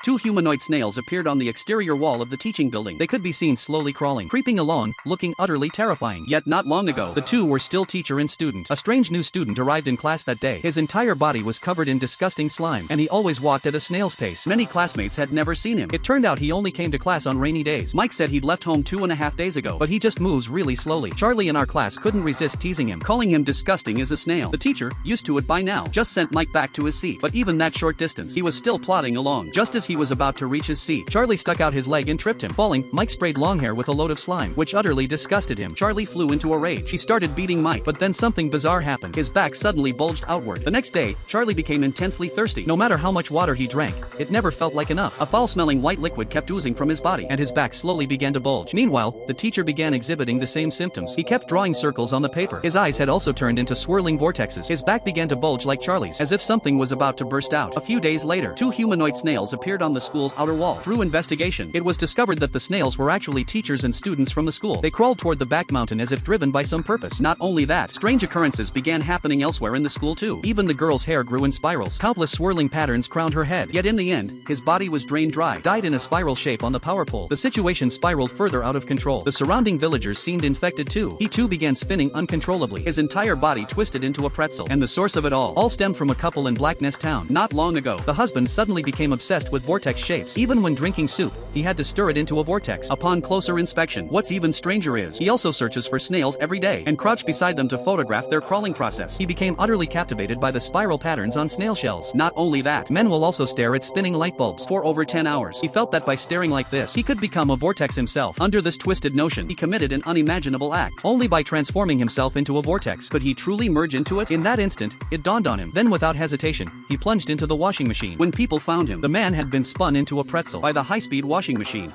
two humanoid snails appeared on the exterior wall of the teaching building. They could be seen slowly crawling, creeping along, looking utterly terrifying. Yet not long ago, the two were still teacher and student. A strange new student arrived in class that day. His entire body was covered in disgusting slime, and he always walked at a snail's pace. Many classmates had never seen him. It turned out he only came to class on rainy days. Mike said he'd left home 2.5 days ago, but he just moves really slowly. Charlie in our class couldn't resist teasing him, calling him disgusting as a snail. The teacher, used to it by now, just sent Mike back to his seat. But even that short distance, he was still plodding along. Just as he was about to reach his seat, Charlie stuck out his leg and tripped him. Falling, Mike sprayed Longhair with a load of slime, which utterly disgusted him. Charlie flew into a rage. He started beating Mike, but then something bizarre happened. His back suddenly bulged outward. The next day, Charlie became intensely thirsty. No matter how much water he drank, it never felt like enough. A foul-smelling white liquid kept oozing from his body, and his back slowly began to bulge. Meanwhile, the teacher began exhibiting the same symptoms. He kept drawing circles on the paper. His eyes had also turned into swirling vortexes. His back began to bulge like Charlie's, as if something was about to burst out. A few days later, two humanoid snails appeared on the school's outer wall. Through investigation, it was discovered that the snails were actually teachers and students from the school. They crawled toward the back mountain as if driven by some purpose. Not only that, strange occurrences began happening elsewhere in the school too. Even the girl's hair grew in spirals. Countless swirling patterns crowned her head. Yet in the end, his body was drained dry, dyed in a spiral shape on the power pole. The situation spiraled further out of control. The surrounding villagers seemed infected too. He too began spinning uncontrollably. His entire body twisted into a pretzel. And the source of it all stemmed from a couple in Black Nest Town. Not long ago, the husband suddenly became obsessed with vortex shapes. Even when drinking soup, he had to stir it into a vortex. Upon closer inspection, what's even stranger is, he also searches for snails every day and crouched beside them to photograph their crawling process. He became utterly captivated by the spiral patterns on snail shells. Not only that, men will also stare at spinning light bulbs for over 10 hours. He felt that by staring like this, he could become a vortex himself. Under this twisted notion, he committed an unimaginable act. Only by transforming himself into a vortex could he truly merge into it. In that instant, it dawned on him. Then without hesitation, he plunged into the washing machine. When people found him, the man had been spun into a pretzel by the high-speed washing machine.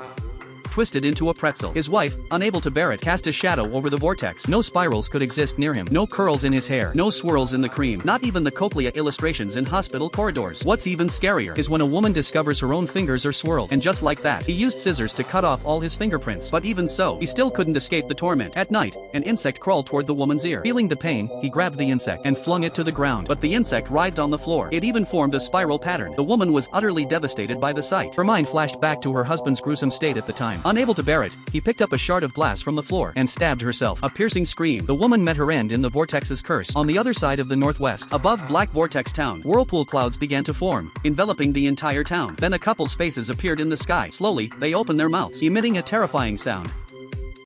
Twisted into a pretzel. His wife, unable to bear it, cast a shadow over the vortex. No spirals could exist near him. No curls in his hair. No swirls in the cream. Not even the cochlea illustrations in hospital corridors. What's even scarier is when a woman discovers her own fingers are swirled. And just like that, he used scissors to cut off all his fingerprints. But even so, he still couldn't escape the torment. At night, an insect crawled toward the woman's ear. Feeling the pain, he grabbed the insect and flung it to the ground. But the insect writhed on the floor. It even formed a spiral pattern. The woman was utterly devastated by the sight. Her mind flashed back to her husband's gruesome state at the time. Unable to bear it, he picked up a shard of glass from the floor and stabbed herself. A piercing scream. The woman met her end in the vortex's curse. On the other side of the northwest, above Black Vortex Town, whirlpool clouds began to form, enveloping the entire town. Then a couple's faces appeared in the sky. Slowly, they opened their mouths, emitting a terrifying sound.